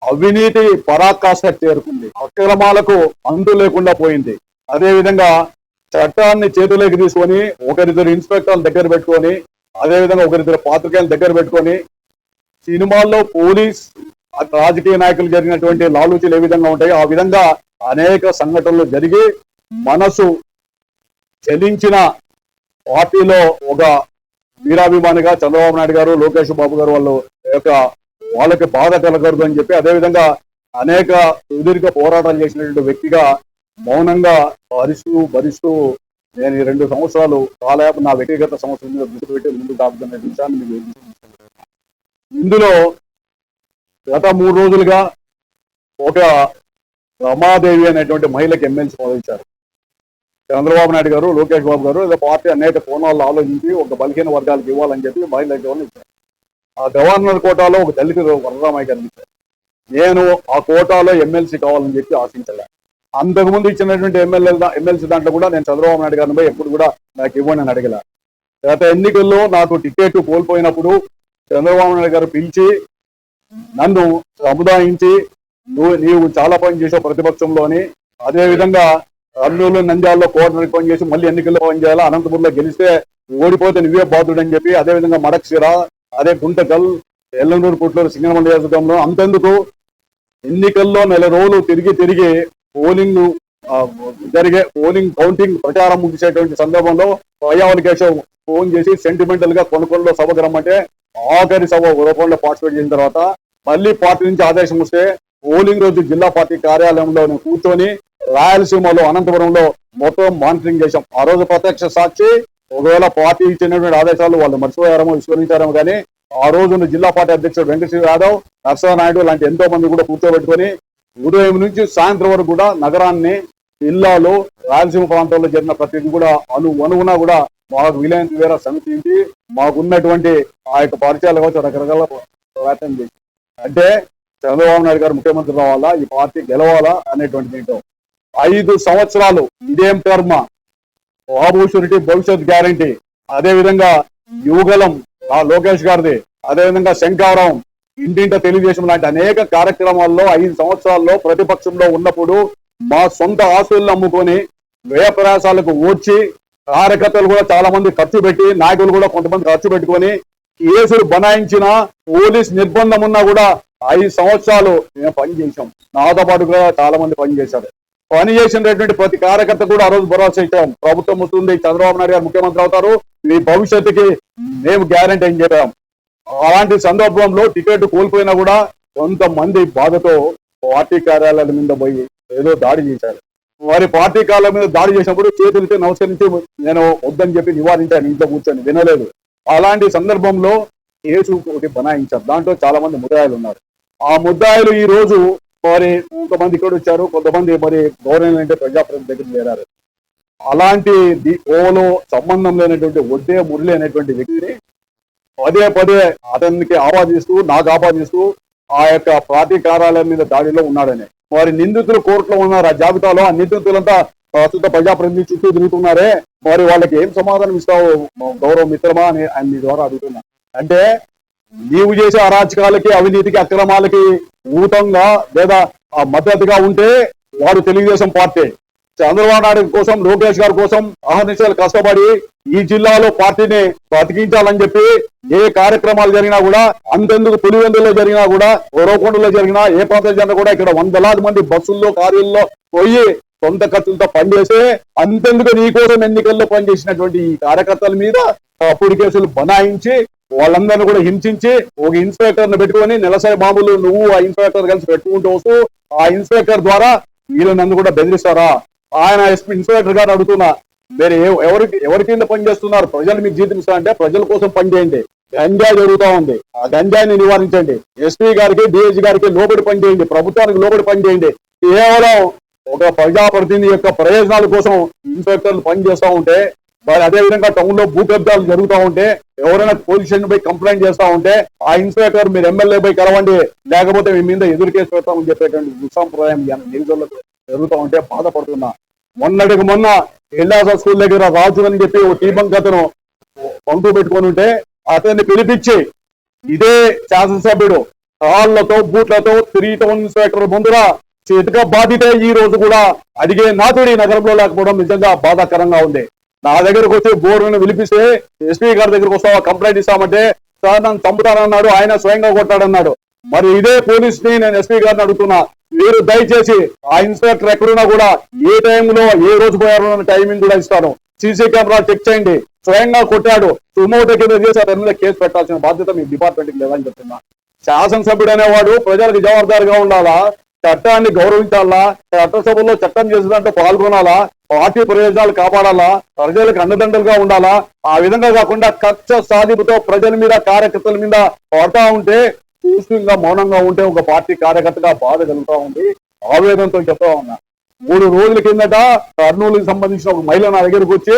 అవినీతి పరాకాష్ఠకు చేరుకుంది, అక్రమాలకు అంతు లేకుండా పోయింది. అదేవిధంగా చట్టాన్ని చేతులోకి తీసుకొని ఒకరిద్దరు ఇన్స్పెక్టర్ల దగ్గర పెట్టుకొని, అదేవిధంగా ఒకరిద్దరు పాత్రికేయుల దగ్గర పెట్టుకొని, సినిమాల్లో పోలీస్ రాజకీయ నాయకులు జరిగినటువంటి లాలూచీలు ఏ విధంగా ఉంటాయో ఆ విధంగా అనేక సంఘటనలు జరిగి మనసు చెలించిన పార్టీలో ఒక వీరాభిమానిగా చంద్రబాబు నాయుడు గారు, లోకేష్ బాబు గారు వాళ్ళకి బాధ కలగకూడదు అని చెప్పి, అదేవిధంగా అనేక సుదీర్ఘ పోరాటాలు చేసినటువంటి వ్యక్తిగా మౌనంగా భరిస్తూ నేను ఈ 2 సంవత్సరాలు కాలయాపన నా వ్యక్తిగత సమస్యల మీద దృష్టి పెట్టి ముందుకు సాగుతున్న విషయాన్ని మీకు ఇందులో గత 3 రోజులుగా ఒక రమాదేవి అనేటువంటి మహిళకి ఎమ్మెల్సీ పదవించారు. చంద్రబాబు నాయుడు గారు, లోకేష్ బాబు గారు పార్టీ అనేక కోణాల్లో ఆలోచించి ఒక బలహీన వర్గాలకు ఇవ్వాలని చెప్పి మహిళలకు ఇచ్చారు. ఆ గవర్నర్ కోటాలో ఒక దళిత వరరామయ్య గారిని ఇచ్చారు. నేను ఆ కోటాలో ఎమ్మెల్సీ కావాలని చెప్పి ఆశించలే. అంతకుముందు ఇచ్చినటువంటి ఎమ్మెల్సీ దాంట్లో కూడా నేను చంద్రబాబు నాయుడు గారిని పోయి ఎప్పుడు కూడా నాకు ఇవ్వండి అని అడగల. గత ఎన్నికల్లో నాకు టికెట్ కోల్పోయినప్పుడు చంద్రబాబు నాయుడు గారు పిలిచి నన్ను సముదాయించి నీవు చాలా పని చేసావు ప్రతిపక్షంలోని, అదేవిధంగా కర్నూలు నంద్యాలలో కోటరికి పని చేసి మళ్ళీ ఎన్నికల్లో పని చేయాలా, అనంతపురంలో గెలిస్తే ఓడిపోతే నువ్వే బాధుడని చెప్పి, అదేవిధంగా మడక్సిర, అదే గుంటకల్, ఎల్లనూరు, పుట్లూరు, సింగనమల నియోజకవర్గంలో అంతెందుకు ఎన్నికల్లో 4 రోజులు తిరిగి పోలింగ్ కౌంటింగ్ ప్రచారం ముగిసేటువంటి సందర్భంలో పయ్యావుల కేశవ్ ఫోన్ చేసి సెంటిమెంటల్ గా కొనుగోలులో సభకు రమ్మంటే ఆఖరి సభ రూపంలో పార్టిసిపేట్ చేసిన తర్వాత మళ్ళీ పార్టీ నుంచి ఆదేశం వస్తే పోలింగ్ రోజు జిల్లా పార్టీ కార్యాలయంలో కూర్చొని రాయలసీమలో అనంతపురంలో మొత్తం మానిటరింగ్ చేశాం. ఆ రోజు ప్రత్యక్ష సాక్షి. ఒకవేళ పార్టీ ఇచ్చినటువంటి ఆదేశాలు వాళ్ళు మర్చిపోయారేమో, విస్మరించారేమో, కానీ ఆ రోజు జిల్లా పార్టీ అధ్యక్షుడు వెంకటేశ్వర యాదవ్, నరసింహనాయుడు లాంటి ఎంతో మంది కూడా కూర్చోబెట్టుకొని ఉదయం నుంచి సాయంత్రం వరకు కూడా నగరాన్ని, జిల్లాలో, రాయలసీమ ప్రాంతాల్లో జరిగిన ప్రతి కూడా అనుగుణ కూడా మాకు వీలైనంత వేరే సమితి మాకున్నటువంటి ఆ యొక్క పరిచయాలు కావచ్చు రకరకాల ప్రయత్నం చేసి, అంటే చంద్రబాబు నాయుడు గారు ముఖ్యమంత్రి రావాలా, ఈ పార్టీ గెలవాలా అనేటువంటి దీంట్లో 5 సంవత్సరాలు ఇదేం కర్మ, బాబు షూరిటీ భవిష్యత్ గ్యారంటీ, అదేవిధంగా యువగలం లోకేష్ గారిది, అదేవిధంగా శంకారాం, ఇంటింట తెలుగుదేశం లాంటి అనేక కార్యక్రమాల్లో 5 సంవత్సరాల్లో ప్రతిపక్షంలో ఉన్నప్పుడు మా సొంత ఆస్తులను అమ్ముకొని వ్యయ ప్రయాసాలకు ఓడ్చి కార్యకర్తలు కూడా చాలా మంది ఖర్చు పెట్టి, నాయకులు కూడా కొంతమంది ఖర్చు పెట్టుకొని కేసులు బనాయించిన, పోలీస్ నిర్బంధం ఉన్నా కూడా 5 సంవత్సరాలు మేము పనిచేసాం. నాతో పాటు కూడా చాలా మంది పనిచేశారు. పని చేసినటువంటి ప్రతి కార్యకర్త కూడా ఆ రోజు భరోసా ఇచ్చాం, ప్రభుత్వం వస్తుంది, చంద్రబాబు నాయుడు గారు ముఖ్యమంత్రి అవుతారు, మీ భవిష్యత్తుకి మేము గ్యారంటీ అని చెప్పాం. అలాంటి సందర్భంలో టికెట్ కోల్పోయినా కూడా కొంతమంది బాధతో పార్టీ కార్యాలయాల మీద పోయి ఏదో దాడి చేశారు. వారి పార్టీ కార్యాలయం మీద దాడి చేసినప్పుడు చేతులతో నమస్కరించి నేను వద్దని చెప్పి నివారించాను, ఇంట్లో కూర్చొని వినలేదు. అలాంటి సందర్భంలో కేసు ఒకటి బనాయించారు. దాంట్లో చాలా మంది ముద్దాయిలు ఉన్నారు. ఆ ముద్దాయిలు ఈ రోజు మరి కొంతమంది ఇక్కడ వచ్చారు, కొంతమంది మరి గవర్నమెంట్ ప్రజాప్రతినిధి దగ్గర చేరారు. అలాంటి ఓలో సంబంధం లేనటువంటి ఒడ్డే మురళి అనేటువంటి వ్యక్తిని పదే అతనికి ఆపాదిస్తూ, నాకు ఆపాదిస్తూ ఆ యొక్క పార్టీ కార్యాలయం మీద దాడిలో ఉన్నాడని. మరి నిందితులు కోర్టులో ఉన్నారు. ఆ జాబితాలో ఆ నిందితులంతా ప్రస్తుత ప్రజాప్రతినిధి చుట్టూ తిరుగుతున్నారే, మరి వాళ్ళకి ఏం సమాధానం ఇస్తావు గౌరవ మిత్రమా అని ఆయన మీ ద్వారా అడుగుతున్నా. అంటే నీవు చేసే అరాచకాలకి, అవినీతికి, అక్రమాలకి ఊతంగా లేదా మద్దతుగా ఉంటే వాడు తెలుగుదేశం పార్టీ. చంద్రబాబు నాయుడు కోసం, లోకేష్ గారి కోసం అహర్నిశలు కష్టపడి ఈ జిల్లాలో పార్టీని బతికించాలని చెప్పి ఏ కార్యక్రమాలు జరిగినా కూడా, అంతెందుకు పులివెందులో జరిగినా కూడా, ఓరవకొండలో జరిగినా, ఏ ప్రాంతం జరిగినా కూడా ఇక్కడ 100,000 మంది బస్సుల్లో, కార్యాల్లో పోయి సొంత ఖర్చులతో పనిచేస్తే, అంతెందుకు నీ కోసం ఎన్నికల్లో పనిచేసినటువంటి ఈ కార్యకర్తల మీద అప్పుడు కేసులు బనాయించి వాళ్ళందరినీ కూడా హింసించి ఒక ఇన్స్పెక్టర్ ను పెట్టుకొని నెలసరి మామూలు నువ్వు ఆ ఇన్స్పెక్టర్ కలిసి పెట్టుకుంటూ వస్తూ ఆ ఇన్స్పెక్టర్ ద్వారా వీళ్ళని కూడా బెదిరిస్తారా? ఆయన ఇన్స్పెక్టర్ గారు అడుగుతున్నా, మీరు ఎవరి కింద పనిచేస్తున్నారు? ప్రజలు మీకు జీతం ఇస్తారంటే ప్రజల కోసం పనిచేయండి. గంజాయి జరుగుతూ ఉంది, ఆ గంజాయిని నివారించండి. ఎస్పీ గారికి, డిఐజీ గారికి లోబడి పనిచేయండి, ప్రభుత్వానికి లోబడి పనిచేయండి. కేవలం ఒక ప్రజాప్రతినిధి యొక్క ప్రయోజనాల కోసం ఇన్స్పెక్టర్లు పనిచేస్తూ ఉంటే, మరి అదేవిధంగా టౌన్ లో భూకబ్జాలు జరుగుతూ ఉంటే, ఎవరైనా పోలీస్ స్టేషన్ పై కంప్లైంట్ చేస్తా ఉంటే ఆ ఇన్స్పెక్టర్ మీరు ఎమ్మెల్యే పై కలవండి, లేకపోతే మీ మీద ఎదురు కేసు పెడతామని చెప్పేటువంటి దుస్సాంప్రదాయం నిధులకు జరుగుతూ ఉంటే బాధపడుతున్నా. మొన్నటికి మొన్న ఎల్లాస స్కూల్ దగ్గర రాజు అని చెప్పి ఒక టీబంక్ అతను పంపు పెట్టుకొని ఉంటే అతన్ని పిలిపించి ఇదే శాసనసభ్యుడు కాళ్లతో బూట్లతో తిరిగితో ఇన్స్పెక్టర్ ముందర చేతిగా బాధితే ఈ రోజు కూడా అడిగే నాతుడి నగరంలో లేకపోవడం నిజంగా బాధాకరంగా ఉంది. నా దగ్గరకు వచ్చి బోర్డును విలిపిస్తే ఎస్పీ గారి దగ్గరకు వస్తావా కంప్లైంట్ ఇస్తామంటే సార్ నన్ను చంపుతానన్నాడు, ఆయన స్వయంగా కొట్టాడన్నాడు. మరి ఇదే పోలీస్ ని నేను ఎస్పీ గారిని అడుగుతున్నా, మీరు దయచేసి ఆ ఇన్స్పెక్టర్ ఎక్కడున్నా కూడా ఏ టైంలో ఏ రోజు పోయారో టైమింగ్ కూడా ఇస్తాను. సీసీ కెమెరా చెక్ చేయండి. స్వయంగా కొట్టాడు, సుమోటో కింద చేసి అతని మీద కేసు పెట్టాల్సిన బాధ్యత మీ డిపార్ట్మెంట్ కి లేదని చెప్తున్నా. శాసనసభ్యుడు అనేవాడు ప్రజలకు జవాబుదారిగా ఉండాలా, చట్టాన్ని గౌరవించాలా, చట్టసభలో చట్టం చేసేదంటే పాల్గొనాలా, పార్టీ ప్రయోజనాలు కాపాడాలా, ప్రజలకు అండదండలుగా ఉండాలా. ఆ విధంగా కాకుండా కక్ష సాధింపుతో ప్రజల మీద కార్యకర్తల మీద పడతా ఉంటే చూస్తుంగా మౌనంగా ఉంటే ఒక పార్టీ కార్యకర్తగా బాధ కలుగుతా ఉంది. ఆవేదనతో చెప్తా ఉన్నా. 3 రోజుల కిందట కర్నూలుకి సంబంధించిన ఒక మహిళ నా దగ్గరకు వచ్చి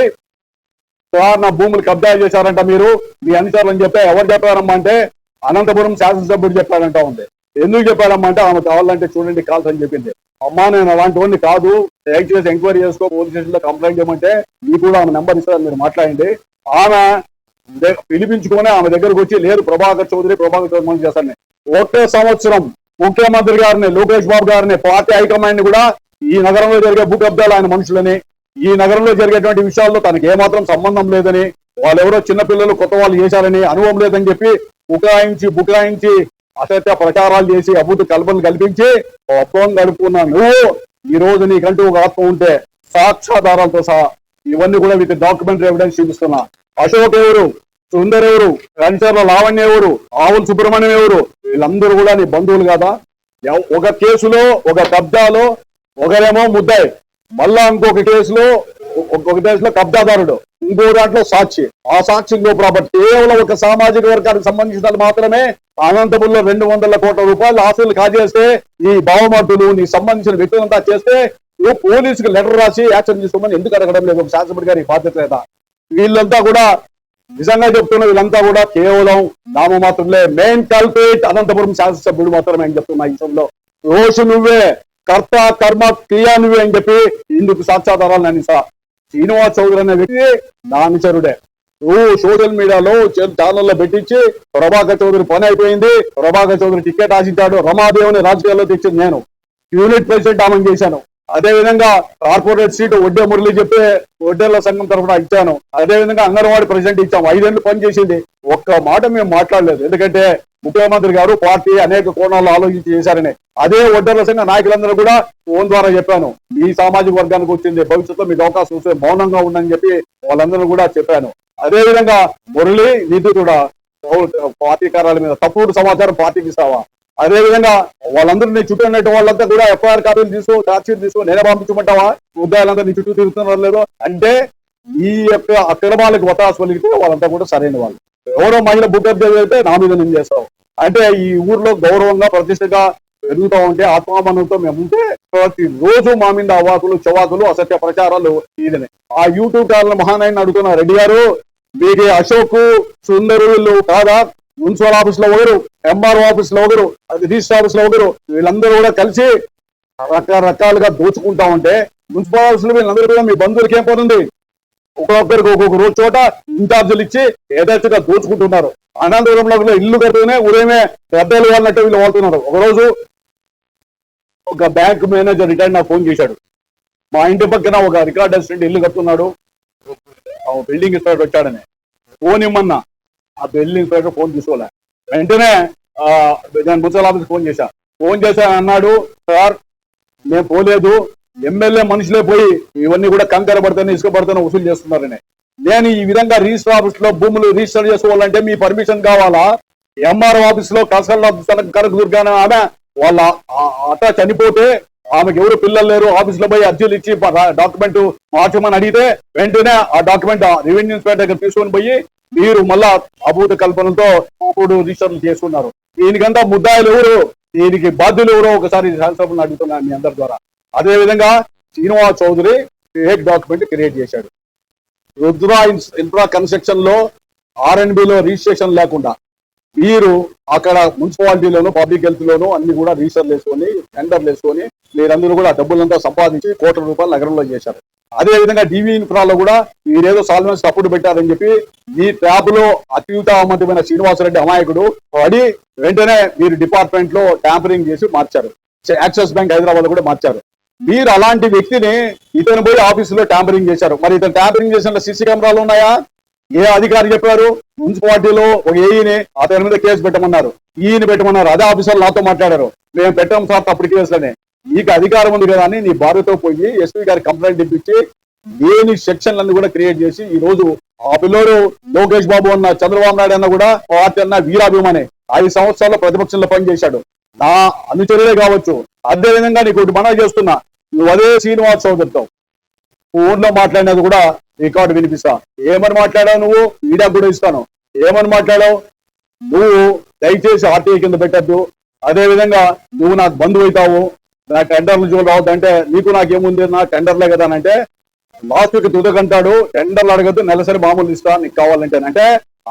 సార్ నా భూములు కబ్జా చేశారంట మీరు మీ అనుచరులు అని చెప్పి ఎవరు చెప్పారమ్మా అంటే అనంతపురం శాసనసభ్యుడు చెప్పారంట ఉంది. ఎందుకు చెప్పారమ్మా అంటే ఆమె కావాలంటే చూడండి కాల్స్ అని చెప్పింది. అమ్మా నేను అలాంటి వాడిని కాదు, దయచేసి ఎంక్వైరీ చేసుకో, పోలీస్ స్టేషన్ లో కంప్లైంట్ చేయమంటే మీకు కూడా ఆమె నెంబర్ ఇస్తారు మీరు మాట్లాడండి. ఆమె పిలిపించుకొని ఆమె దగ్గరకు వచ్చి లేదు ప్రభాకర్ చౌదరి చేస్తాను. ఒకే సంవత్సరం ముఖ్యమంత్రి గారిని లోకేష్ బాబు గారిని పార్టీ హైకమాండ్ కూడా ఈ నగరంలో జరిగే భూ కబ్జాలు ఆయన మనుషులని, ఈ నగరంలో జరిగేటువంటి విషయాల్లో తనకి ఏమాత్రం సంబంధం లేదని, వాళ్ళెవరో చిన్నపిల్లలు కొత్త వాళ్ళు చేశారని అనుభవం లేదని చెప్పి బుకాయించి అసత్య ప్రచారాలు చేసి అభూత కల్పనలు కల్పించి ఒప్పందం గడుపుకున్నా నువ్వు ఈ రోజు నీకంటూ ఒక ఆత్మ ఉంటే సాక్ష్యాధారాలతో సహా ఇవన్నీ కూడా వీటి డాక్యుమెంటరీ ఎవిడెన్స్ చూపిస్తున్నా. అశోక్ ఎవరు, సుందర్ ఎవరు, రంచర్ల లావణ్య ఎవరు, ఆవుల సుబ్రహ్మణ్యం ఎవరు, వీళ్ళందరూ కూడా నీ బంధువులు కాదా? ఒక కేసులో ఒక కబ్జాలో ఒకరేమో ముద్దాయి, మళ్ళా ఇంకొక కేసులో కబ్జాదారుడు, ఇంకో దాంట్లో సాక్షి. ఆ సాక్షి ఇంకో ప్రాపర్టీ కేవలం ఒక సామాజిక వర్గానికి సంబంధించిన మాత్రమే అనంతపురంలో 200 కోట్ల రూపాయలు ఆస్తులు కాజేస్తే ఈ భావమర్దులు నీ సంబంధించిన వ్యక్తులంతా చేస్తే నువ్వు పోలీసుకి లెటర్ రాసి యాక్షన్ తీసుకోమని ఎందుకు అడగడం లేదు? ఒక శాసనసభ్యుడి గారి బాధ్యత లేదా? వీళ్ళంతా కూడా నిజంగా చెప్తున్నా, వీళ్ళంతా కూడా కేవలం నామమాత్రంలే. మెయిన్ కల్పేట్ అనంతపురం శాసనసభ్యుడు మాత్రమే అని చెప్తున్నా. ఈ విషయంలో రోజు నువ్వే కర్త కర్మ క్రియా నువ్వే అని చెప్పి ఇందుకు సాక్ష్యాధారాలు అందిస్తా. శ్రీనివాస్ చౌదరి అనే వ్యక్తి నా అనుచరుడే. నువ్వు సోషల్ మీడియాలో ఛానల్లో పెట్టించి ప్రభాకర్ చౌదరి పని అయిపోయింది, ప్రభాకర్ చౌదరి టికెట్ ఆశించాడు, రమాదేవిని రాజకీయాల్లో తెచ్చింది నేను, యూనిట్ ప్రెసిడెంట్ ఆమెను చేశాను. అదే విధంగా కార్పొరేట్ సీటు ఒడ్డే మురళి చెప్పి ఒడ్డేళ్ల సంఘం తరఫున ఇచ్చాను. అదే విధంగా అంగన్వాడీ ప్రెసిడెంట్ ఇచ్చాము. 5 ఏళ్ళు పని చేసింది. ఒక్క మాట మేము మాట్లాడలేదు, ఎందుకంటే ముఖ్యమంత్రి గారు పార్టీ అనేక కోణాల్లో ఆలోచించి చేశారని. అదే ఒడ్డేళ్ల సంఘ నాయకులందరూ కూడా ఫోన్ ద్వారా చెప్పాను, ఈ సామాజిక వర్గానికి వచ్చింది, భవిష్యత్తులో మీకు అవకాశం వస్తే మౌనంగా ఉందని చెప్పి వాళ్ళందరూ కూడా చెప్పాను. అదే విధంగా మురళి నీతి కూడా పార్టీ కార్యాలయం మీద తప్పుడు సమాచారం పార్టీకి ఇస్తావా? అదే విధంగా వాళ్ళందరూ నీ చుట్టూ ఉన్నట్టు వాళ్ళంతా కూడా ఎఫ్ఐఆర్ కాపీలు ఛార్జ్షీట్ తీసుకో నేనే పంపించమంటావా? ముద్దాయిలంతా నీ చుట్టూ తిరుగుతున్నారు లేదో అంటే ఈ యొక్క అక్రమాలకు వతాసు పలిగితే వాళ్ళంతా కూడా సరైన వాళ్ళు. ఎవరో మహిళ బుక్ అయితే నా మీద నేను చేస్తావు అంటే ఈ ఊర్లో గౌరవంగా ప్రతిష్టగా పెరుగుతూ ఉంటే ఆత్మామనంతో మేము ఉంటే ప్రతి రోజు మా మీద అవాకులు చవాకులు అసత్య ప్రచారాలు ఇదనే. ఆ యూట్యూబ్ ఛానల్ మహానాయన్ని అడుగుతున్నా, రెడ్డి గారు మీకు అశోక్ సుందరు వీళ్ళు కాదా? మున్సిపల్ ఆఫీస్ లో ఒకరు, ఎంఆర్ఓ ఆఫీస్ లో ఒకరు, రిజిస్టర్ ఆఫీస్ లో ఒకరు, వీళ్ళందరూ కూడా కలిసి రకరకాలుగా దోచుకుంటా ఉంటే మున్సిపల్ ఆఫీస్ లో వీళ్ళందరూ కూడా మీ బంధువులకి ఏం పోతుంది? ఒక్కొక్కరికి ఒక్కొక్క రోజు చోట ఇన్ఛార్జీలు ఇచ్చి యథేచ్ఛగా దోచుకుంటున్నారు. అనంతపురంలో ఇల్లు కడుతూనే ఉదయమే పెద్దలు వాళ్ళంటే వీళ్ళు వాడుతున్నారు. ఒకరోజు ఒక బ్యాంక్ మేనేజర్ రిటైర్ నాకు ఫోన్ చేశాడు, మా ఇంటి పక్కన ఒక రికార్డ్ అసిస్టెంట్ ఇల్లు కడుతున్నాడు, బిల్డింగ్ ఇన్స్పెక్టర్ వచ్చాడని ఫోన్ ఇమ్మన్నా. ఆ బిల్డింగ్ ఇన్స్పెక్టర్ ఫోన్ తీసుకోలే. వెంటనే నేను మున్సిపల్ ఆఫీస్ ఫోన్ చేశా అన్నాడు, సార్ నేను పోలేదు, ఎమ్మెల్యే మనుషులే పోయి ఇవన్నీ కూడా కంకర పడితేనే ఇసుక పడితేనే వసూలు చేస్తున్నారని. నేను ఈ విధంగా రిజిస్టర్ ఆఫీస్ లో భూములు రిజిస్టర్ చేసుకోవాలంటే మీ పర్మిషన్ కావాలా? ఎంఆర్ఓ ఆఫీస్ లో కన్సల్ట్ ఆఫీస్ కనక దుర్గానే ఆమె వాళ్ళ అట్లా చనిపోతే ఆమెకు ఎవరు పిల్లలు లేరు, ఆఫీస్ లో పోయి అర్జీలు ఇచ్చి డాక్యుమెంట్ మార్చమని అడిగితే వెంటనే ఆ డాక్యుమెంట్ రెవెన్యూ ఇన్స్పెక్టర్ దగ్గర తీసుకొని పోయి మీరు మళ్ళా అభూత కల్పనతో అప్పుడు రిజిస్టర్లు చేసుకున్నారు. దీనికంతా ముద్దాయిలు ఎవరు, దీనికి బాధ్యులు ఎవరో ఒకసారి శాసనసభను అడుగుతున్నాను మీ అందరి ద్వారా. అదే విధంగా Srinivas Chowdary fake document create చేశాడు. రుద్ర ఇన్ఫ్రా కన్స్ట్రక్షన్ లో R&B లో రిజిస్ట్రేషన్ లేకుండా మీరు అక్కడ మున్సిపాలిటీలోను పబ్లిక్ హెల్త్ లోను అన్ని కూడా రిజిస్టర్లు వేసుకొని టెండర్లు వేసుకొని మీరందరూ కూడా డబ్బులంతా సంపాదించి కోట్ల రూపాయలు నగరంలో చేశారు. అదే విధంగా డివి ఇన్ఫ్రాలో కూడా మీరేదో సాల్వెన్స్ తప్పుడు పెట్టారని చెప్పి ఈ ట్యాబ్ లో అత్యుత్తమమైన శ్రీనివాసరెడ్డి అమాయకుడు పడి వెంటనే మీరు డిపార్ట్మెంట్ లో ట్యాంపరింగ్ చేసి మార్చారు. యాక్సిస్ బ్యాంక్ హైదరాబాద్ కూడా మార్చారు. మీరు అలాంటి వ్యక్తిని ఇతను పోయి ఆఫీసులో ట్యాంపరింగ్ చేశారు. మరి ఇతను ట్యాంపరింగ్ చేసిన సీసీ కెమెరాలు ఉన్నాయా? ఏ అధికారి చెప్పారు? మున్సిపాలిటీలో ఒక ఏఈని అతని మీద కేసు పెట్టమన్నారు, ఈయన పెట్టమన్నారు. అదే ఆఫీసర్లు నాతో మాట్లాడారు, మేము పెట్టాం సార్ తప్పుడు కేసులని. నీకు అధికారం ఉంది కదా అని నీ భార్యతో పోయి ఎస్పీ గారి కంప్లైంట్ ఇప్పించి లేని సెక్షన్లన్నీ కూడా క్రియేట్ చేసి ఈ రోజు ఆ పిల్లోడు లోకేష్ బాబు అన్న చంద్రబాబు నాయుడు అన్న కూడా పార్టీ అన్న వీరాభిమాని 5 సంవత్సరాల్లో ప్రతిపక్షంలో పనిచేశాడు. నా అనుచరులే కావచ్చు. అదే విధంగా నీకు ఒకటి మనవి చేస్తున్నా, నువ్వు అదే శ్రీనివాస్ చౌదరితో ఫోన్ లో మాట్లాడినది కూడా రికార్డు వినిపిస్తా. ఏమని మాట్లాడావు నువ్వు? మీడియా కూడా ఇస్తాను. ఏమని మాట్లాడావు? నువ్వు దయచేసి ఆర్టీఐ కింద పెట్టద్దు, అదే విధంగా నువ్వు నాకు బంధువు అవుతావు, నా టెండర్లు చూడవద్దు అంటే నీకు నాకేముంది, నా టెండర్లే కదా అంటే లాస్ట్ వీక్ తుదకంటాడు టెండర్లు అడగద్దు, నెలసరి మామూలు ఇస్తా నీకు కావాలంటే. అంటే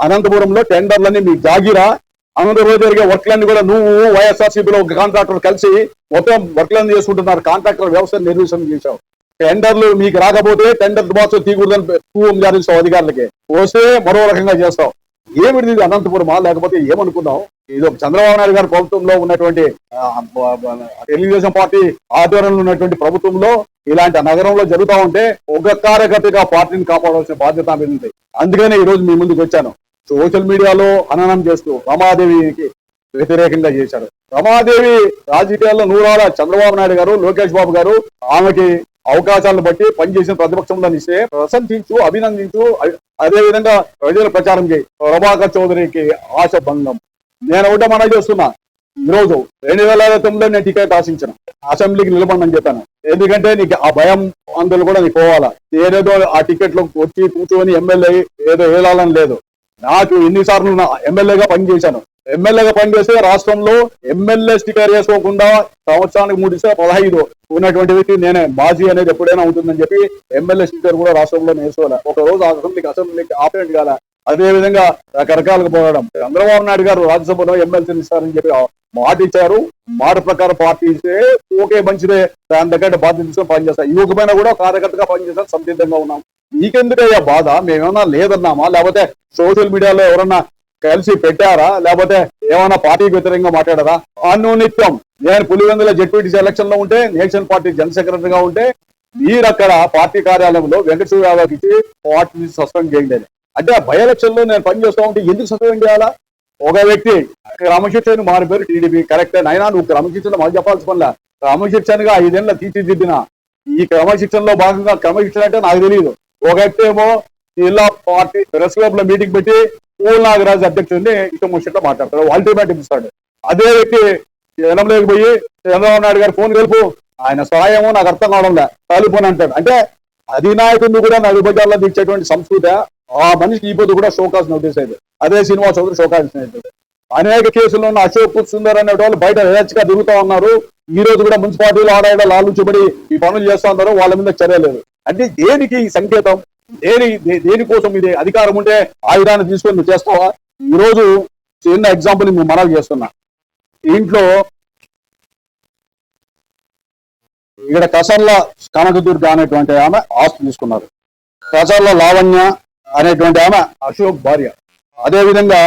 అనంతపురంలో టెండర్లన్నీ మీకు జాగిరా, అనంతపురం జరిగే వర్క్లన్నీ కూడా నువ్వు వైఎస్ఆర్సీపీలో ఒక కాంట్రాక్టర్ కలిసి మొత్తం వర్క్లన్నీ చేసుకుంటున్నారు. కాంట్రాక్టర్ వ్యవస్థను నిర్వహణ చేశావు. టెండర్లు మీకు రాకపోతే టెండర్ బాక్స్ తీయకూడదని పూర్వం జారిస్తావు, అధికారులకి వస్తే మరో రకంగా చేస్తావు. ఏమిటి ఇది అనంతపురమా లేకపోతే ఏమనుకున్నావు? ఇది ఒక చంద్రబాబు నాయుడు గారి ప్రభుత్వంలో ఉన్నటువంటి తెలుగుదేశం పార్టీ ఆధ్వర్యంలో ఉన్నటువంటి ప్రభుత్వంలో ఇలాంటి నగరంలో జరుగుతూ ఉంటే ఒక కార్యకర్తగా పార్టీని కాపాడాల్సిన బాధ్యత మీద ఉంది. అందుకనే ఈ రోజు మీ ముందుకు వచ్చాను. సోషల్ మీడియాలో హననం చేస్తూ రమాదేవికి వ్యతిరేకంగా చేశారు. రమాదేవి రాజకీయాల్లో నూరాల చంద్రబాబు నాయుడు గారు, లోకేష్ బాబు గారు ఆమెకి అవకాశాలను బట్టి పనిచేసిన ప్రతిపక్షంలో ఇస్తే ప్రశంసించు, అభినందించు, అదే విధంగా ప్రజలు ప్రచారం చేయి. ప్రభాకర్ చౌదరికి ఆశ భంగం. నేను ఒకటే మనం చేస్తున్నా, ఈరోజు 2009లో నేను టికెట్ ఆశించిన అసెంబ్లీకి నిలబడని చెప్పాను. ఎందుకంటే నీకు ఆ భయం అందులో కూడా నీకు పోవాలా. ఏదేదో ఆ టికెట్ లో వచ్చి కూర్చొని ఎమ్మెల్యే ఏదో ఏలాలని లేదు. నాకు ఎన్నిసార్లు ఎమ్మెల్యేగా పనిచేశాను. ఎమ్మెల్యేగా పనిచేస్తే రాష్ట్రంలో ఎమ్మెల్యే స్టిక్కర్ వేసుకోకుండా సంవత్సరానికి 3 ఉన్నటువంటి వ్యక్తి నేనే. మాజీ అనేది ఎప్పుడైనా ఉంటుందని చెప్పి ఎమ్మెల్యే స్టిక్కర్ కూడా రాష్ట్రంలో వేసుకోవాలి. ఒక రోజు అసెంబ్లీకి ఆపరేట్ కాల. అదే విధంగా రకరకాలుగా పోవడం. చంద్రబాబు నాయుడు గారు రాజ్యసభలో ఎమ్మెల్సీని ఇస్తారని చెప్పి మాట ఇచ్చారు. మాట ప్రకారం పార్టీ ఇస్తే ఓకే మంచిదే, దాని దగ్గర బాధ్యత తీసుకొని పనిచేస్తాం. యువకమైన కూడా కార్యకర్తగా పనిచేస్తాం, సంసిద్ధంగా ఉన్నాం. నీకెందుకయ్యా బాధ? మేమేమన్నా లేదన్నామా? లేకపోతే సోషల్ మీడియాలో ఎవరన్నా కలిసి పెట్టారా? లేకపోతే ఏమైనా పార్టీకి వ్యతిరేకంగా మాట్లాడారా? అనునిత్యం నేను పులివెందుల జెడ్పీటీసీ ఎలక్షన్ లో ఉంటే, నేషనల్ పార్టీ జనరల్ సెక్రటరీగా ఉంటే మీరు అక్కడ పార్టీ కార్యాలయంలో వెంకటేశ్వర యాదవ్కి ఇచ్చి పార్టీ సస్పెండ్ చేయండి అని. అంటే బై ఎలక్షన్ లో నేను పనిచేస్తా ఉంటే ఎందుకు సస్పెండ్ చేయాలా? ఒక వ్యక్తి క్రమశిక్షణ మారి పేరు టీడీపీ కరెక్టే అయినా నువ్వు క్రమశిక్షణ మాకు చెప్పాల్సి పనిలా. క్రమశిక్షణగా 5 ఏళ్ళ తీర్చిదిద్దిన ఈ క్రమశిక్షణలో భాగంగా క్రమశిక్షణ అంటే నాకు తెలియదు. ఒక వ్యక్తి ఏమో జిల్లా పార్టీ ప్రెస్ క్లబ్ లో మీటింగ్ పెట్టి పూల్ నాగరాజు అధ్యక్షుడిని ఇష్టం ముచ్చట మాట్లాడతాడు, అల్టిమేటం ఇస్తాడు. అదే వ్యక్తి జనంలోకి పోయి చంద్రబాబు నాయుడు గారు ఫోన్ కలుపు, ఆయన సహాయమో నాకు అర్థం కావడంలే కలుపుని అంటాడు. అంటే అధినాయకుడిని కూడా నలుబజార్లో దించేటువంటి సంస్కృతి ఆ మనిషి ఈ పొద్దు కూడా షోకాస్ నోటీస్ అయింది. అదే శ్రీనివాస్ చౌదరి షోకాస్ అయింది. అనేక కేసుల్లో ఉన్న అశోక్ సుందర్ అనే వాళ్ళు బయట యథేచ్ఛగా తిరుగుతా ఉన్నారు. ఈ రోజు కూడా మున్సిపాలిటీలో ఆడాడ లాలుచుబడి ఈ పనులు చేస్తా ఉన్నారు, వాళ్ళ మీద చర్య లేదు. అంటే దేనికి ఈ సంకేతం? దేనికోసం? ఇది అధికారం ఉంటే ఆయుధాన్ని తీసుకొని నువ్వు చేస్తావా? ఈ రోజు చిన్న ఎగ్జాంపుల్ నువ్వు మనవి చేస్తున్నా. ఇంట్లో ఇక్కడ కసర్ల కనకదుర్గ అనేటువంటి ఆమె ఆస్తి తీసుకున్నారు. కసర్ల లావణ్య అనేటువంటి ఆమె అశోక్ భార్య. అదే విధంగా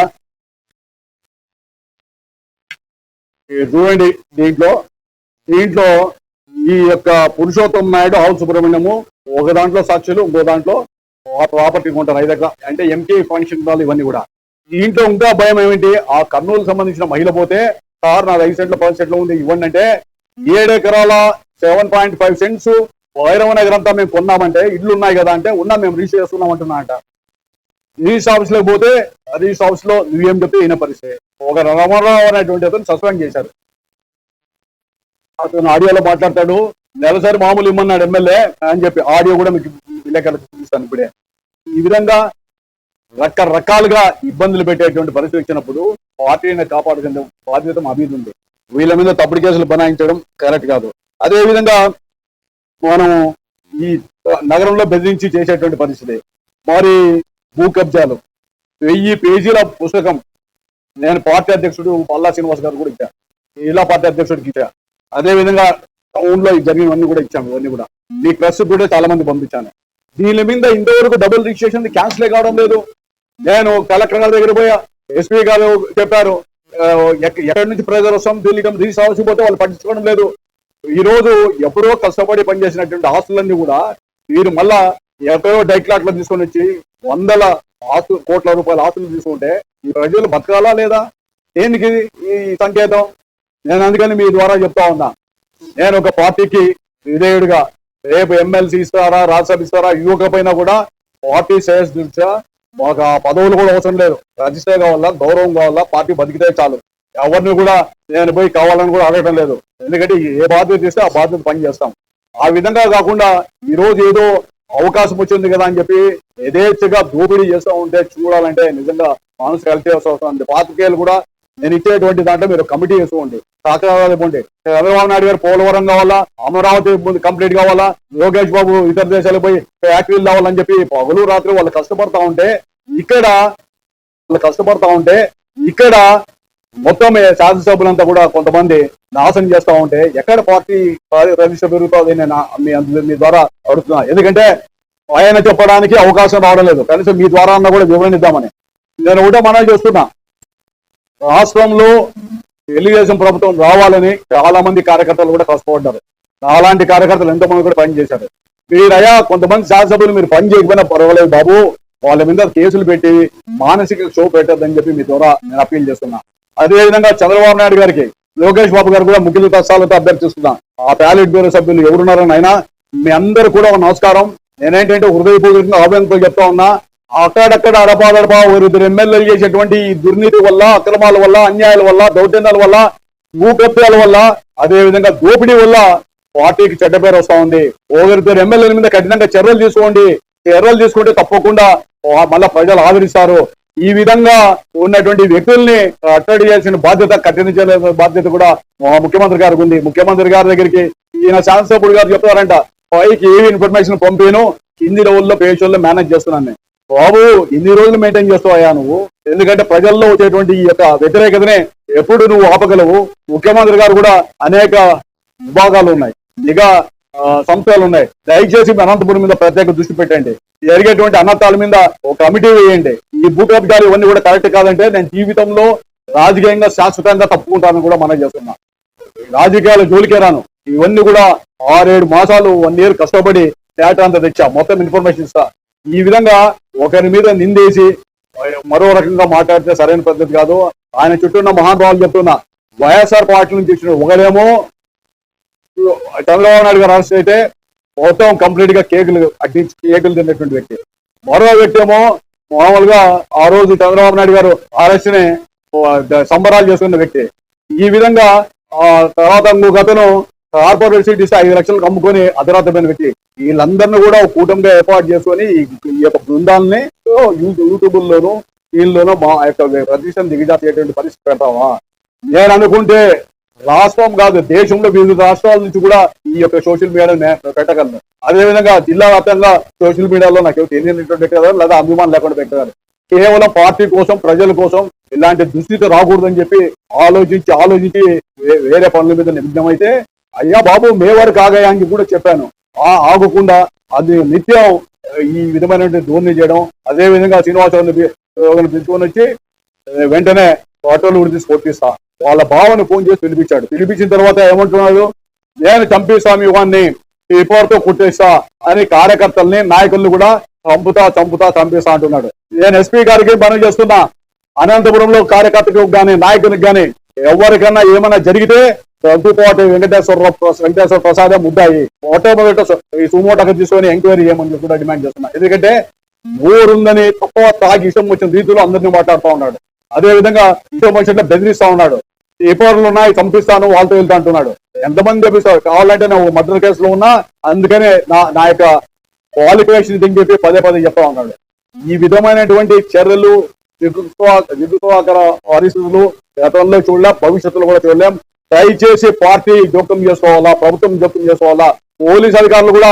చూడండి, దీంట్లో ఈ యొక్క పురుషోత్తం నాయుడు, ఆవు సుబ్రహ్మణ్యము ఒక దాంట్లో సాక్షులు, ఇంకో దాంట్లో ప్రాపర్టీ కొంటారు 5 ఎకరాలు. అంటే ఎంకే ఫంక్షన్ హాల్ ఇవన్నీ కూడా. దీంట్లో ఇంకా భయం ఏమిటి? ఆ కర్నూలు సంబంధించిన మహిళ పోతే సార్ నా 5 సెంట్ల 10 సెంట్లు ఉంది ఇవ్వండి అంటే 7 ఎకరాల 7.5 సెంట్స్ వైరవ నగర్ అంతా మేము కొన్నామంటే ఇళ్ళు ఉన్నాయి కదా అంటే ఉన్నా మేము రిజిస్టర్ చేసుకున్నాం అంటున్నా అంట. రిజిస్టర్ ఆఫీస్ లో పోతే రిజిస్టర్ ఆఫీస్ లో నువ్వేం చెప్తే ఈయన పరిస్థితి. ఒక రమణరావు అనేటువంటి అతను సస్పెండ్ చేశారు. అతను ఆడియోలో మాట్లాడతాడు, నెలసరి మామూలు ఇమ్మన్నాడు ఎమ్మెల్యే అని చెప్పి ఆడియో కూడా మీకు విలేకరులకు చూపిస్తాను ఇప్పుడే. ఈ విధంగా రకరకాలుగా ఇబ్బందులు పెట్టేటువంటి పరిస్థితి వచ్చినప్పుడు పార్టీని కాపాడుకునే బాధ్యత మా మీద ఉంది. వీళ్ళ మీద తప్పుడు కేసులు బనాయించడం కరెక్ట్ కాదు. అదే విధంగా మనం ఈ నగరంలో బెదిరించి చేసేటువంటి పరిస్థితి. మరి భూ కబ్జాలు 1000 పేజీల పుస్తకం నేను పార్టీ అధ్యక్షుడు పల్లా శ్రీనివాస్ గారు కూడా ఇచ్చాను, జిల్లా పార్టీ అధ్యక్షుడికి ఇచ్చా. అదే విధంగా టౌన్ లో జరిగినవన్నీ కూడా ఇచ్చాము. ఇవన్నీ కూడా మీ ప్రెస్ కూడా చాలా మంది పంపించాను. దీని మీద ఇంతవరకు డబుల్ రిజిస్ట్రేషన్ క్యాన్సిల్ కావడం లేదు. నేను కలెక్టర్ గారి దగ్గర పోయా, ఎస్పీ గారు చెప్పారు ఎక్కడి నుంచి ప్రెజర్ వస్తాం దీనికి రిజిస్టర్ పోతే వాళ్ళు పట్టించుకోవడం లేదు. ఈ రోజు ఎప్పుడో కష్టపడి పనిచేసినటువంటి ఆస్తులన్నీ కూడా వీరు మళ్ళా ఎక్కడో డైక్లాట్లు తీసుకొని వచ్చి వందల కోట్ల రూపాయల ఆస్తులు తీసుకుంటే ఈ ప్రజలు బతకాలా లేదా? దేనికి ఈ సంకేతం? నేను అందుకని మీ ద్వారా చెప్తా ఉన్నా, నేను ఒక పార్టీకి విధేయుడిగా రేపు ఎమ్మెల్సీ ఇస్తారా రాజ్యసభ ఇస్తారా ఇవ్వకపోయినా కూడా పార్టీ శ్రేయస్ దృష్ట్యా మాకు ఆ పదవులు కూడా అవసరం లేదు. ప్రతిష్ట కావాలా, గౌరవం కావాలా, పార్టీ బతికితే చాలు. ఎవరిని కూడా నేను పోయి కావాలని కూడా అడగటం లేదు. ఎందుకంటే ఏ బాధ్యత చేస్తే ఆ బాధ్యత పని చేస్తాం. ఆ విధంగా కాకుండా ఈ రోజు ఏదో అవకాశం వచ్చింది కదా అని చెప్పి యథేచ్ఛగా దోపిడీ చేస్తూ ఉంటే చూడాలంటే నిజంగా మనసు కలిసి వస్తుంది. పాతికేయులు కూడా నేను ఇచ్చేటువంటి దాంట్లో మీరు కమిటీ చేసుకోండి, సహకారాలు ఇవ్వండి. చంద్రబాబు నాయుడు గారు పోలవరం కావాలా, అమరావతి కంప్లీట్ కావాలా, లోకేష్ బాబు ఇతర దేశాలకు పోయి ఫ్యాక్టరీలు కావాలని చెప్పి పగలు రాత్రి వాళ్ళు కష్టపడతా ఉంటే ఇక్కడ మొత్తం శాసనసభ్యులంతా కూడా కొంతమంది నాశనం చేస్తా ఉంటే ఎక్కడ పార్టీ ప్రతిష్ట పెరుగుతుంది? నేను మీ ద్వారా అడుగుతున్నా. ఎందుకంటే ఆయన చెప్పడానికి అవకాశం రావడం లేదు. కనీసం మీ ద్వారా అన్న కూడా వివరణ ఇద్దామని నేను ఒకటే మనం చేస్తున్నా. రాష్ట్రంలో తెలుగుదేశం ప్రభుత్వం రావాలని చాలా మంది కార్యకర్తలు కూడా కష్టపడ్డారు. అలాంటి కార్యకర్తలు ఎంతమంది కూడా పనిచేశారు. మీరయ్యా కొంతమంది శాసనసభ్యులు మీరు పని చేయకపోయినా పర్వాలేదు బాబు, వాళ్ళ మీద కేసులు పెట్టి మానసిక షో పెట్టద్దని చెప్పి మీ ద్వారా నేను అప్పీల్ చేస్తున్నా. అదేవిధంగా చంద్రబాబు నాయుడు గారికి, లోకేష్ బాబు గారు కూడా ముఖ్య కష్టాలతో అభ్యర్థిస్తున్నా. ఆ ప్యాలెట్ బ్యూరో సభ్యులు ఎవరున్నారని అయినా మీ అందరూ కూడా నమస్కారం. నేనేంటంటే హృదయపూర్వకంగా ఆవేదనతో చెప్తా ఉన్నా, అక్కడక్కడ అడపాదడపా ఇద్దరు ఎమ్మెల్యేలు చేసేటువంటి ఈ దుర్నీతి వల్ల, అక్రమాల వల్ల, అన్యాయాల వల్ల, దౌర్జన్యాల వల్ల, భూకబ్జాల వల్ల, అదే విధంగా దోపిడీ వల్ల పార్టీకి చెడ్డ పేరు వస్తా ఉంది. ఒకరిద్దరు ఎమ్మెల్యేల మీద కఠినంగా చర్యలు తీసుకోండి. చర్యలు తీసుకుంటే తప్పకుండా మళ్ళా ప్రజలు ఆదరిస్తారు. ఈ విధంగా ఉన్నటువంటి వ్యక్తుల్ని కట్టడి చేయాల్సిన బాధ్యత, కఠిన బాధ్యత కూడా ముఖ్యమంత్రి గారికి ఉంది. ముఖ్యమంత్రి గారి దగ్గరికి ఈయన శాసనసభ్యుడు గారు చెప్తారంట, పైకి ఏవి ఇన్ఫర్మేషన్ పంపాను, కింది లెవెల్లో పేషోల్లో మేనేజ్ చేస్తున్నాను. బాబు ఇన్ని రోజులు మెయింటైన్ చేస్తావయ్యా నువ్వు? ఎందుకంటే ప్రజల్లో వచ్చేటువంటి ఈ యొక్క వ్యతిరేకతనే ఎప్పుడు నువ్వు ఆపగలవు? ముఖ్యమంత్రి గారు కూడా అనేక విభాగాలు ఉన్నాయి, నిఘా సంస్థలు ఉన్నాయి. దయచేసి అనంతపురం మీద ప్రత్యేక దృష్టి పెట్టండి. జరిగేటువంటి అనర్థాల మీద ఒక కమిటీ వేయండి. ఈ భూకబ్జాలు ఇవన్నీ కూడా కరెక్ట్ కాదంటే నేను జీవితంలో రాజకీయంగా శాశ్వతంగా తప్పుకుంటానని కూడా మనం చేస్తున్నా. రాజకీయాల జోలికే రాను. ఇవన్నీ కూడా 6-7 మాసాలు 1 year కష్టపడి డేటా అంతా తెచ్చా, మొత్తం ఇన్ఫర్మేషన్ ఇస్తా. ఈ విధంగా ఒకరి మీద నిందేసి మరో రకంగా మాట్లాడితే సరైన పద్ధతి కాదు. ఆయన చుట్టూ ఉన్న మహానుభావులు చెప్తున్నా, వైఎస్ఆర్ పార్టీ నుంచి ఇచ్చిన ఒకరేమో చంద్రబాబు నాయుడు గారు అరెస్ట్ అయితే మొత్తం కంప్లీట్ గా కేకులు తిన్నటువంటి వ్యక్తి. మరో వ్యక్తి ఏమో మామూలుగా ఆ రోజు చంద్రబాబు నాయుడు గారు అరెస్ట్ ని సంబరాలు చేసుకున్న వ్యక్తి. ఈ విధంగా తర్వాత ఇంకొక అతను కార్పొరేట్ సీట్ ఇస్తే 5 లక్షలకు అమ్ముకొని అర్ధరాత్రమైన వ్యక్తి. వీళ్ళందరినీ కూడా కూటమిగా ఏర్పాటు చేసుకొని ఈ యొక్క బృందాలని యూట్యూబ్లోనూ వీళ్ళలోనూ మా యొక్క ప్రతిష్టం దిగజాసేటువంటి పరిస్థితి పెడతావా? నేను అనుకుంటే రాష్ట్రం కాదు, దేశంలో వివిధ రాష్ట్రాల నుంచి కూడా ఈ యొక్క సోషల్ మీడియా పెట్టగలను. అదేవిధంగా జిల్లా వ్యాప్తంగా సోషల్ మీడియాలో నాకు తెలియనటువంటి పెట్టగలరు, లేదా అభిమానం లేకుండా పెట్టగలరు. కేవలం పార్టీ కోసం, ప్రజల కోసం ఇలాంటి దుస్థితి రాకూడదని చెప్పి ఆలోచించి వేరే పనుల మీద నిమగ్నమైతే, అయ్యా బాబు మే వరకు ఆగాయా అని కూడా చెప్పాను. ఆగకుండా అది నిత్యం ఈ విధమైనటువంటి ధోరణి చేయడం. అదే విధంగా శ్రీనివాసరావుని పిలుచుకొని వచ్చి వెంటనే ఆటోలు ఉడిసి కొట్టిస్తా, వాళ్ళ బావని ఫోన్ చేసి పిలిపించాడు. పిలిపించిన తర్వాత ఏమంటున్నాడు, నేను చంపేస్తా మీ వాడిని, పేపర్తో కుట్టేస్తా అని కార్యకర్తల్ని నాయకుల్ని కూడా చంపేస్తా అంటున్నాడు. నేను ఎస్పీ గారికి మనవి చేస్తున్నా, అనంతపురంలో కార్యకర్తలకు కానీ నాయకునికి కానీ ఎవరికన్నా ఏమైనా జరిగితే దగ్గుపాటి వెంకటేశ్వర ప్రసాద్ ముద్దాయి మొట్టమొదట ఈ సుమోటకు తీసుకొని ఎంక్వైరీ చేయమని కూడా డిమాండ్ చేస్తున్నా. ఎందుకంటే ఊరుందని తక్కువ తాగి ఇష్టం వచ్చిన రీతిలో అందరినీ మాట్లాడుతూ ఉన్నాడు. అదే విధంగా ఇష్టం వచ్చినట్టు బెదిరిస్తా ఉన్నాడు. పేపర్లు ఉన్నాయి చంపిస్తాను వాళ్ళతో వెళ్తా అంటున్నాడు. ఎంతమంది చంపిస్తావు? కావాలంటే నువ్వు మర్డర్ కేసులో ఉన్నా, అందుకనే నా యొక్క క్వాలిఫికేషన్ ఇదని చెప్పి పదే చెప్తా ఉన్నాడు. ఈ విధమైనటువంటి చర్యలు, విధ్వంసకర పరిస్థితులు గతంలో చూడలేం, భవిష్యత్తులో కూడా చూడలేం. దయచేసి పార్టీ జోక్యం చేసుకోవాలా, ప్రభుత్వం జోక్యం చేసుకోవాలా. పోలీస్ అధికారులు కూడా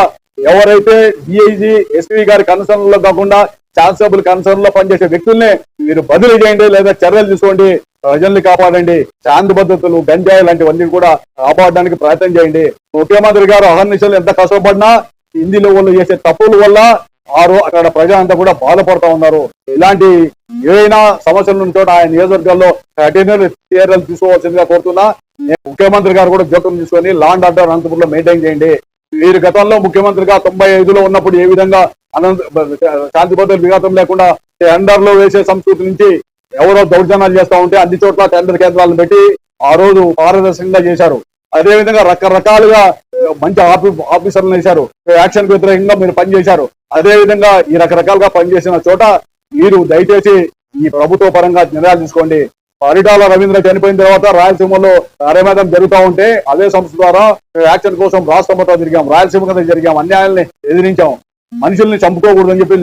ఎవరైతే డిఐజీ ఎస్పీ గారి కన్సర్న్ లో కాకుండా శాసనసభ్యుల కన్సర్న్ లో పనిచేసే వ్యక్తుల్ని మీరు బదిలీ చేయండి, లేదా చర్యలు తీసుకోండి. ప్రజల్ని కాపాడండి, శాంతి భద్రతలు, గంజాయి లాంటివన్నీ కూడా కాపాడడానికి ప్రయత్నం చేయండి. ముఖ్యమంత్రి గారు అహర్నిశలు ఎంత కష్టపడినా హిందీలో వాళ్ళు చేసే తప్పుల వల్ల అక్కడ ప్రజలంతా కూడా బాధపడతా ఉన్నారు. ఇలాంటి ఏదైనా సమస్యలు ఉంటే ఆయన నియోజకవర్గాల్లో కఠిన చర్యలు తీసుకోవాల్సిందిగా కోరుతున్నా. ముఖ్యమంత్రి గారు కూడా జోక్యం తీసుకొని లాండ్ ఆర్డర్ అనంతపురంలో మెయింటైన్ చేయండి. మీరు గతంలో ముఖ్యమంత్రిగా 95లో ఉన్నప్పుడు ఏ విధంగా శాంతి భద్రతలు విఘాతం లేకుండా టెండర్లు వేసే సంస్కృతి నుంచి ఎవరో దౌర్జన్యాలు చేస్తా ఉంటే అన్ని చోట్ల టెండర్ కేంద్రాలను పెట్టి ఆ రోజు పారదర్శకంగా చేశారు. అదే విధంగా రకరకాలుగా మంచి ఆఫీసర్లను వేశారు. యాక్షన్ కు వ్యతిరేకంగా మీరు పనిచేశారు. అదే విధంగా ఈ రకరకాలుగా పనిచేసిన చోట మీరు దయచేసి ఈ ప్రభుత్వ పరంగా నిర్ణయాలు తీసుకోండి. పరిటాల రవీంద్ర చనిపోయిన తర్వాత రాయలసీమలో కార్యమేధం జరుగుతూ ఉంటే అదే సంస్థ ద్వారా యాక్షన్ కోసం రాష్ట్ర మొత్తం తిరిగాం, రాయలసీమ కింద జరిగాం, అన్యాయాన్ని ఎదిరించాం, మనుషుల్ని చంపుకోకూడదని చెప్పి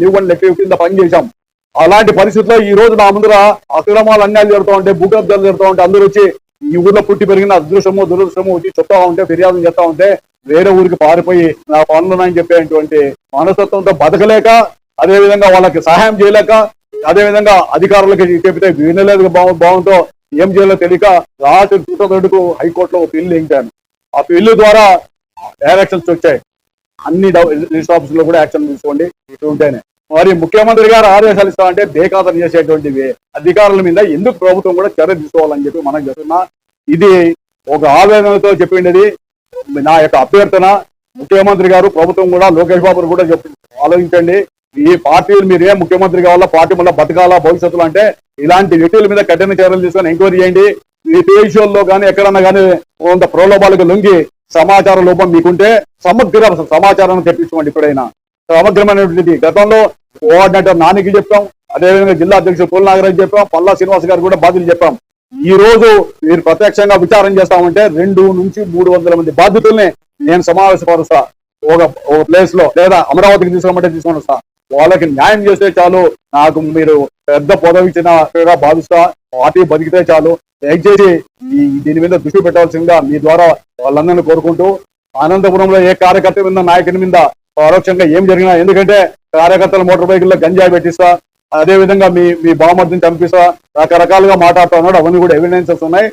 లివ్ అండ్ లెఫ్ట్ కింద పనిచేశాం. అలాంటి పరిస్థితుల్లో ఈ రోజు నా ముందర అక్రమాలు అన్యాయాలు జరుగుతూ ఉంటే, భూకబ్జాలు జరుగుతూ ఉంటే, అందరూ వచ్చి ఈ ఊర్లో పుట్టి పెరిగిన అదృష్టము దురదృష్టము వచ్చి చెప్తా ఉంటే, ఫిర్యాదులు చేస్తా ఉంటే వేరే ఊరికి పారిపోయి నా పనులున్నాయని చెప్పేటువంటి మనస్తత్వంతో బతకలేక, అదే విధంగా వాళ్ళకి సహాయం చేయలేక, అదే విధంగా అధికారులకి చెబితే వినలేదు భావంతో ఏం చేయాలో తెలియక లాస్ట్ 2002కు హైకోర్టులో ఒక బిల్లు వేయించాను. ఆ బిల్లు ద్వారా డైరెక్షన్స్ వచ్చాయి. అన్ని రిజిస్టర్ ఆఫీస్ లో కూడా యాక్షన్ తీసుకోండి ఇటు ఉంటేనే. మరి ముఖ్యమంత్రి గారు ఆదేశాలు ఇస్తామంటే బేఖాతరు చేసేటువంటి అధికారుల మీద ఎందుకు ప్రభుత్వం కూడా చర్య తీసుకోవాలని చెప్పి మనం చెప్తున్నా. ఇది ఒక ఆవేదనతో చెప్పిండేది నా యొక్క అభ్యర్థన. ముఖ్యమంత్రి గారు ప్రభుత్వం కూడా లోకేష్ బాబు కూడా ఆలోచించండి. ఈ పార్టీలు మీరు ఏ ముఖ్యమంత్రి కావాలా, పార్టీ మళ్ళీ బతకాలా భవిష్యత్తులో అంటే ఇలాంటి వ్యక్తుల మీద కఠిన చర్యలు తీసుకొని ఎంక్వైరీ చేయండి. ఈ దేశంలో కానీ ఎక్కడన్నా కానీ కొంత ప్రలోభాలకు లొంగి సమాచార లోపం మీకుంటే సమగ్ర సమాచారాన్ని తెప్పించుకోండి. ఇప్పుడైనా సమగ్రమైనటువంటి గతంలో కోఆర్డినేటర్ నానికి చెప్పాం, అదేవిధంగా జిల్లా అధ్యక్షుడు పూల నాగరాజు చెప్పాం, పల్లా శ్రీనివాస్ గారు కూడా బాధ్యులు చెప్పాం. ఈ రోజు మీరు ప్రత్యక్షంగా విచారణ చేస్తామంటే 200 నుంచి 300 మంది బాధ్యతల్ని నేను సమావేశపరుస్తా. ఒక ప్లేస్ లో లేదా అమరావతికి తీసుకోమంటే తీసుకొని వస్తా. వాళ్ళకి న్యాయం చేస్తే చాలు, నాకు మీరు పెద్ద పదవి ఇచ్చిన భావిస్తా. పార్టీ బతికితే చాలు. దయచేసి దీని మీద దృష్టి పెట్టాల్సిందిగా మీ ద్వారా వాళ్ళందరినీ కోరుకుంటూ, అనంతపురంలో ఏ కార్యకర్త మీద నాయకుని మీద పరోక్షంగా ఏం జరిగినా, ఎందుకంటే కార్యకర్తలు మోటార్ బైకుల్లో గంజాయి పెట్టిస్తా, అదే విధంగా మీ బామర్దిని చంపిస్తా, రకరకాలుగా మాట్లాడుతూ ఉన్నాడు. అవన్నీ కూడా ఎవిడెన్సెస్ ఉన్నాయి.